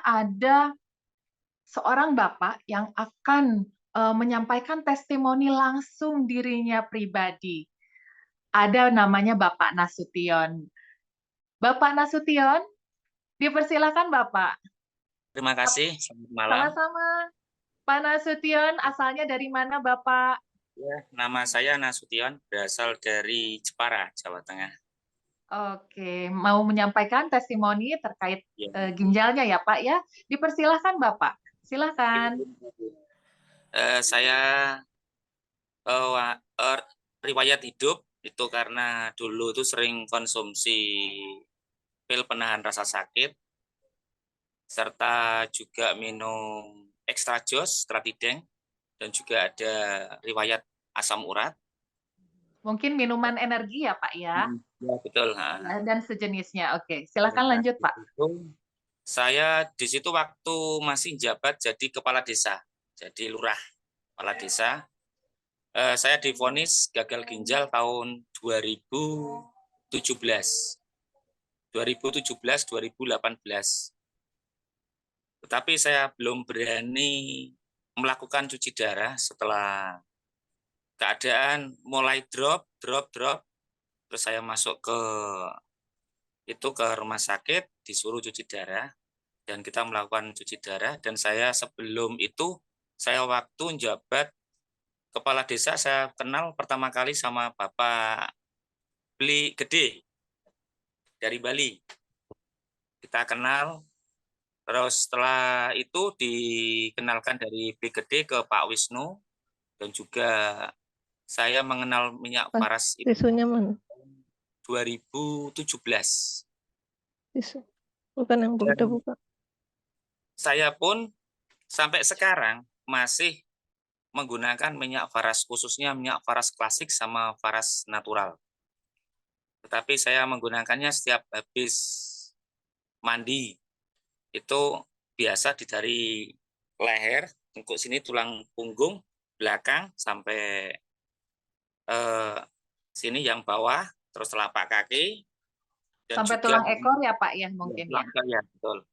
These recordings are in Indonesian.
ada seorang bapak yang akan menyampaikan testimoni langsung dirinya pribadi. Ada namanya Bapak Nasution. Bapak Nasution, dipersilakan Bapak. Terima kasih, selamat malam. Sama-sama. Pak Nasution, asalnya dari mana Bapak? Ya, nama saya Nasution, berasal dari Jepara, Jawa Tengah. Oke, mau menyampaikan testimoni terkait Ya. ginjalnya ya Pak ya. Dipersilahkan Bapak. Silakan. Saya riwayat hidup itu karena dulu itu sering konsumsi pil penahan rasa sakit, serta juga minum extra jos, Stratideng, dan juga ada riwayat asam urat. Mungkin minuman energi ya Pak ya, Ya, betul. dan sejenisnya. Oke, silakan lanjut Pak. Saya di situ waktu masih jabat jadi kepala desa, jadi lurah kepala desa. Saya divonis gagal ginjal tahun 2017, 2018. Tetapi saya belum berani melakukan cuci darah setelah keadaan mulai drop. Terus saya masuk ke rumah sakit, disuruh cuci darah, dan kita melakukan cuci darah. Dan saya sebelum itu, saya waktu jabat kepala desa, saya kenal pertama kali sama Bapak Beli Gede dari Bali. Kita kenal, terus setelah itu dikenalkan dari Beli Gede ke Pak Wisnu, dan juga saya mengenal minyak paras itu Tisunya mana? 2017. Tisu. Bukan yang Dan buka. saya pun sampai sekarang masih menggunakan minyak faras, khususnya minyak faras klasik sama faras natural. Tetapi saya menggunakannya setiap habis mandi. Itu biasa dari leher, tengkuk sini, tulang punggung, belakang, sampai sini yang bawah, terus telapak kaki. Dan Sampai juga tulang ekor ya Pak ya mungkin ya. Ya, betul.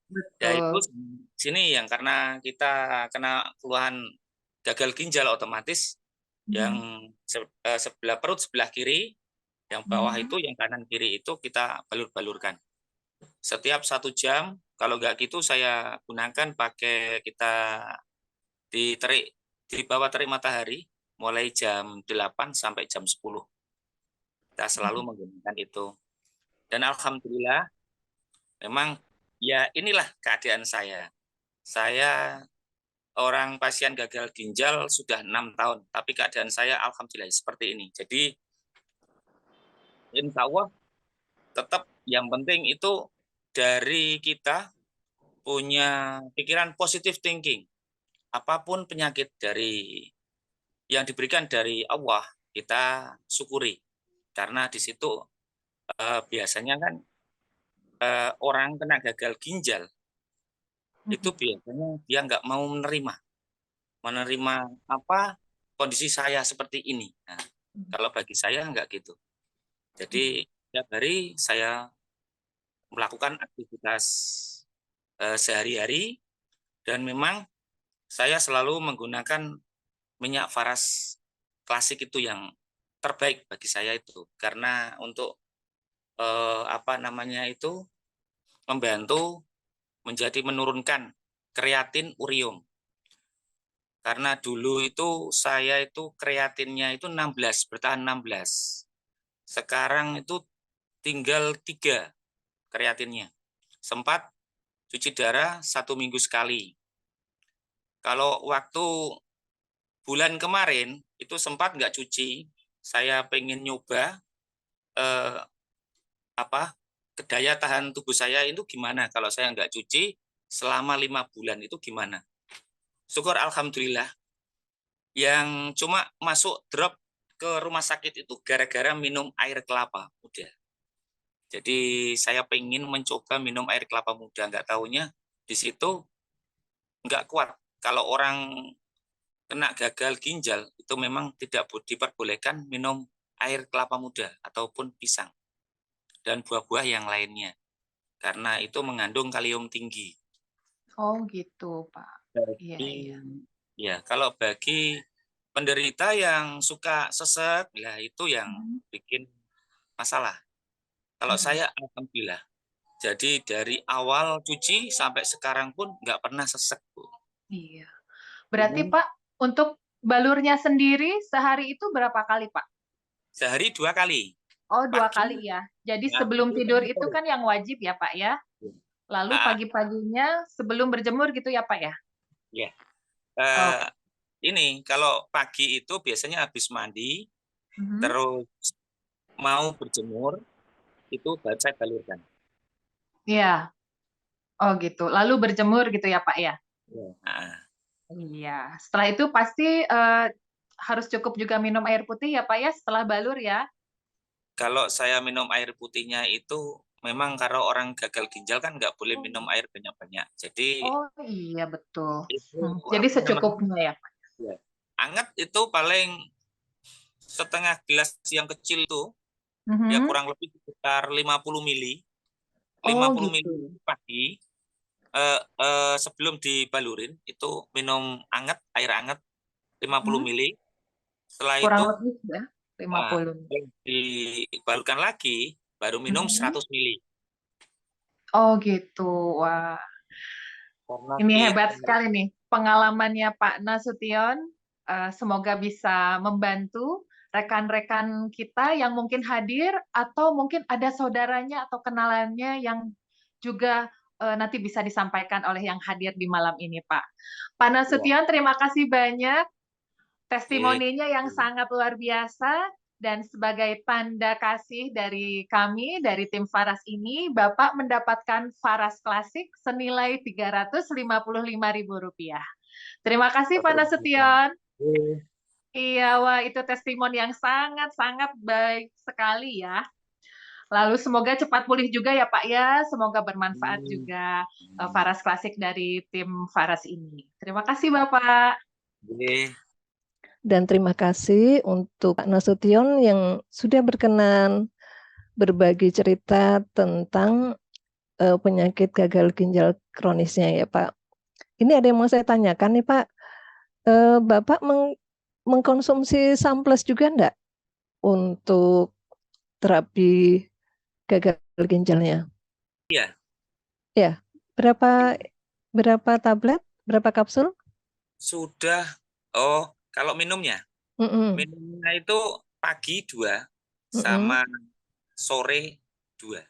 Ya itu Betul. sini yang karena kita kena keluhan gagal ginjal otomatis yang sebelah perut sebelah kiri, yang bawah itu, yang kanan kiri itu kita balur-balurkan. Setiap 1 jam, kalau nggak gitu saya gunakan pakai kita di bawah terik matahari mulai jam 8 sampai jam 10. Kita selalu menggunakan itu. Dan alhamdulillah memang ya inilah keadaan saya. Saya orang pasien gagal ginjal sudah 6 tahun, tapi keadaan saya alhamdulillah seperti ini. Jadi insya Allah tetap yang penting itu dari kita punya pikiran positive thinking. Apapun penyakit dari yang diberikan dari Allah, kita syukuri. Karena di situ biasanya kan orang kena gagal ginjal, itu biasanya dia nggak mau menerima apa kondisi saya seperti ini. Nah, kalau bagi saya nggak gitu. Jadi setiap hari saya melakukan aktivitas sehari-hari, dan memang saya selalu menggunakan minyak faras klasik itu yang terbaik bagi saya itu, karena untuk apa namanya itu membantu menurunkan kreatin urium. Karena dulu itu saya itu kreatinnya itu 16, bertahan 16. Sekarang itu tinggal 3 kreatinnya. Sempat cuci darah 1 minggu sekali. Kalau waktu bulan kemarin itu sempat nggak cuci, saya pengen nyoba daya tahan tubuh saya itu gimana kalau saya nggak cuci selama 5 bulan itu gimana. Syukur alhamdulillah, yang cuma masuk drop ke rumah sakit itu gara-gara minum air kelapa muda. Jadi saya pengen mencoba minum air kelapa muda, nggak taunya di situ nggak kuat. Kalau orang kena gagal ginjal itu memang tidak diperbolehkan minum air kelapa muda ataupun pisang dan buah-buah yang lainnya, karena itu mengandung kalium tinggi. Oh gitu, Pak. Iya, Bagi iya. ya kalau bagi penderita yang suka sesek, lah itu yang Mhm, bikin masalah. Kalau mhm. saya alhamdulillah. Jadi dari awal cuci sampai sekarang pun nggak pernah sesek, Bu. Iya. Berarti Cuman Pak, untuk balurnya sendiri sehari itu berapa kali, Pak? sehari 2 kali, Oh, 2 pagi kali ya. Jadi ya, sebelum itu tidur sama itu sore. kan yang wajib ya, Pak, ya? Lalu Ah, pagi-paginya sebelum berjemur gitu ya, Pak, ya? ya. Oh, Ini kalau pagi itu biasanya habis mandi, mhm. terus mau berjemur, itu baru saya balurkan. Iya. Oh gitu. Lalu berjemur gitu ya, Pak, ya? Ya. Iya. Setelah itu pasti, harus cukup juga minum air putih ya, Pak, ya, setelah balur ya? Kalau saya minum air putihnya itu memang kalau orang gagal ginjal kan nggak boleh Oh. minum air banyak-banyak. Jadi Oh, iya betul. itu Jadi apa namanya? secukupnya ya, Pak? Ya. Anget itu paling setengah gelas yang kecil itu ya Mhm. kurang lebih sekitar 50 mili. Oh 50 gitu. mili pagi sebelum dibalurin itu minum anget, air anget 50 Mhm. mili. Setelah Kurang itu lebih ya, 50. dibalukan lagi baru minum Mhm. 100 mili. Oh gitu. Wah, Karena ini kita hebat sekali nih pengalamannya Pak Nasution. Semoga bisa membantu rekan-rekan kita yang mungkin hadir atau mungkin ada saudaranya atau kenalannya yang juga nanti bisa disampaikan oleh yang hadir di malam ini, Pak. Pak ya, Nasution, terima kasih banyak. eh, Testimoninya yang sangat luar biasa dan sebagai tanda kasih dari kami, dari tim Faras ini, Bapak mendapatkan Faras Klasik senilai Rp355.000. Terima kasih, Pak Nasution. eh, Iya, wah itu testimoni yang sangat-sangat baik sekali ya. Lalu semoga cepat pulih juga ya, Pak ya. Semoga bermanfaat juga Faras Klasik dari tim Faras ini. Terima kasih, Bapak. eh, Dan terima kasih untuk Pak Nasution yang sudah berkenan berbagi cerita tentang penyakit gagal ginjal kronisnya ya Pak. Ini ada yang mau saya tanyakan nih Pak. Bapak mengkonsumsi samples juga enggak untuk terapi gagal ginjalnya? iya, Ya, berapa berapa tablet, berapa kapsul? sudah. Oh, kalau minumnya, Mm-mm, minumnya itu pagi 2 mm-mm, sama sore 2.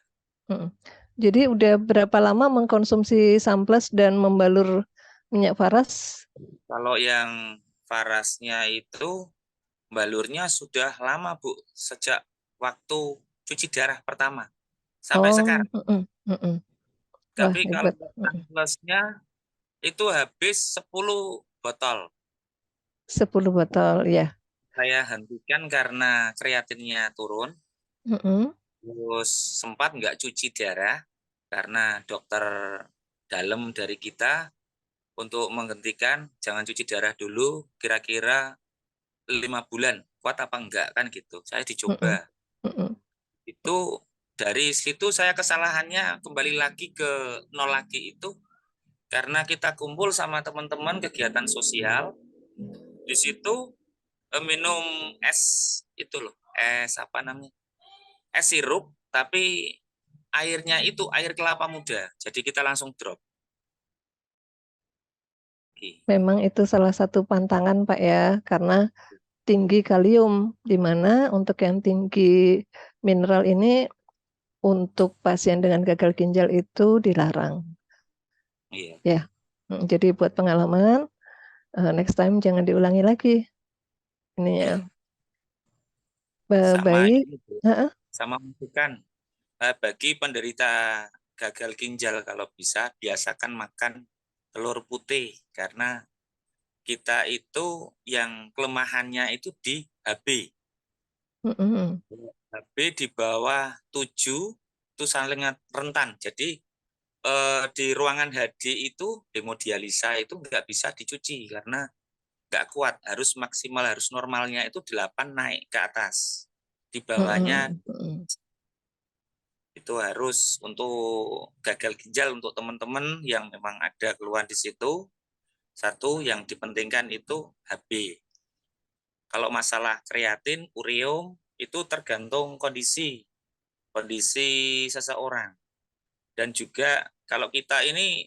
mm-mm. Jadi udah berapa lama mengkonsumsi samples dan membalur minyak faras? Kalau yang farasnya itu balurnya sudah lama, Bu, sejak waktu cuci darah pertama sampai Oh, sekarang. mm-mm, mm-mm. Wah Tapi kalau hebat. Mm-mm. plusnya itu habis 10 botol. 10 botol ya. Saya hentikan karena kreatinnya turun, Mm-mm, terus sempat nggak cuci darah karena dokter dalam dari kita untuk menghentikan jangan cuci darah dulu kira-kira 5 bulan kuat apa enggak kan gitu. Saya mm-mm, dicoba. mm-mm, Itu dari situ saya kesalahannya kembali lagi ke nol lagi itu karena kita kumpul sama teman-teman kegiatan sosial. Di situ minum es itu loh, es apa namanya? Es sirup tapi airnya itu air kelapa muda. Jadi kita langsung drop. Memang itu salah satu pantangan Pak ya, karena tinggi kalium, di mana untuk yang tinggi mineral ini untuk pasien dengan gagal ginjal itu dilarang. Iya. Ya, jadi buat pengalaman, next time jangan diulangi lagi. Ini ya, Ya, sama baik. ini Bu, Heeh, sama masukan bagi penderita gagal ginjal kalau bisa biasakan makan telur putih karena kita itu yang kelemahannya itu di HB. mm-mm, HB di bawah 7 itu saling rentan. Jadi di ruangan HD itu hemodialisa itu nggak bisa dicuci karena nggak kuat. Harus maksimal, harus normalnya itu 8 naik ke atas. Di bawahnya mm-mm, mm-mm. itu harus untuk gagal ginjal untuk teman-teman yang memang ada keluhan di situ. Satu yang dipentingkan itu HB. Kalau masalah kreatin, ureum itu tergantung kondisi seseorang. Dan juga kalau kita ini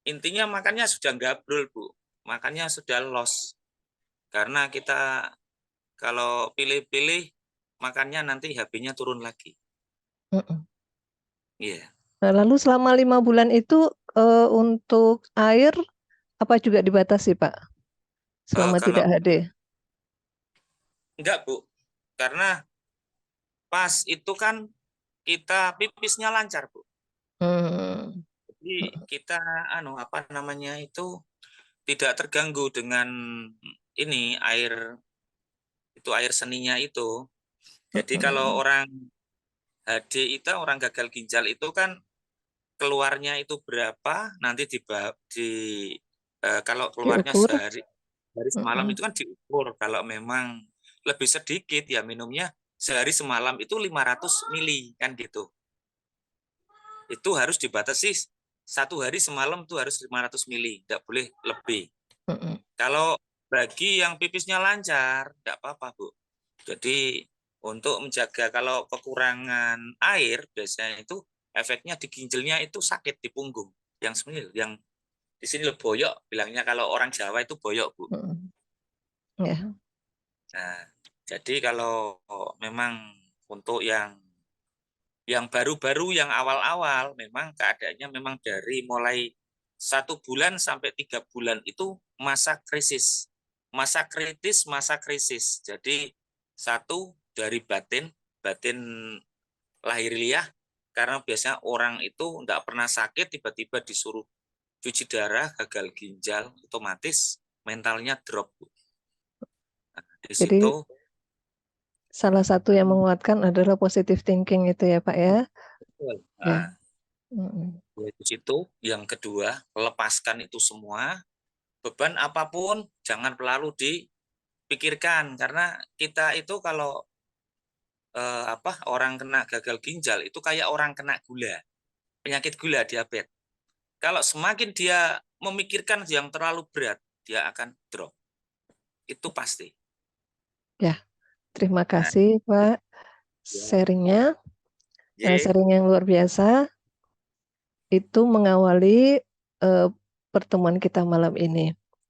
intinya makannya sudah gabrol, Bu. Makannya sudah los. Karena kita kalau pilih-pilih makannya nanti HB-nya turun lagi. Iya. Nah, lalu selama 5 bulan itu untuk air apa juga dibatasi, Pak? Selama Kalau tidak HD? enggak, Bu. Karena pas itu kan kita pipisnya lancar, Bu. Jadi kita apa namanya itu tidak terganggu dengan ini air seninya itu. Jadi kalau orang HD itu orang gagal ginjal itu kan keluarnya itu berapa nanti kalau keluarnya Diukur. sehari semalam itu kan diukur. Kalau memang lebih sedikit ya minumnya sehari semalam itu 500 mili kan gitu. Itu harus dibatasi 1 hari semalam itu harus 500 mili, tidak boleh lebih. Kalau bagi yang pipisnya lancar, tidak apa-apa, Bu. Jadi untuk menjaga kalau kekurangan air biasanya itu efeknya di ginjalnya itu sakit di punggung, yang semil, yang di sini loh boyok, bilangnya kalau orang Jawa itu boyok, Bu. Ya. Nah, jadi kalau memang untuk yang baru-baru, yang awal-awal, memang keadaannya memang dari mulai 1 bulan sampai 3 bulan itu masa krisis, masa kritis, masa krisis. Jadi satu dari batin lahiriah, karena biasanya orang itu tidak pernah sakit, tiba-tiba disuruh cuci darah, gagal ginjal, otomatis mentalnya drop. Nah, di Jadi situ salah satu yang menguatkan adalah positive thinking itu ya, Pak ya. nah, Ya. di situ yang kedua, lepaskan itu semua, beban apapun jangan terlalu dipikirkan, karena kita itu kalau orang kena gagal ginjal itu kayak orang kena gula, penyakit gula, diabetes. Kalau semakin dia memikirkan yang terlalu berat, dia akan drop. Itu pasti. Ya, terima kasih Pak sharingnya, sharing yang luar biasa. Itu mengawali pertemuan kita malam ini.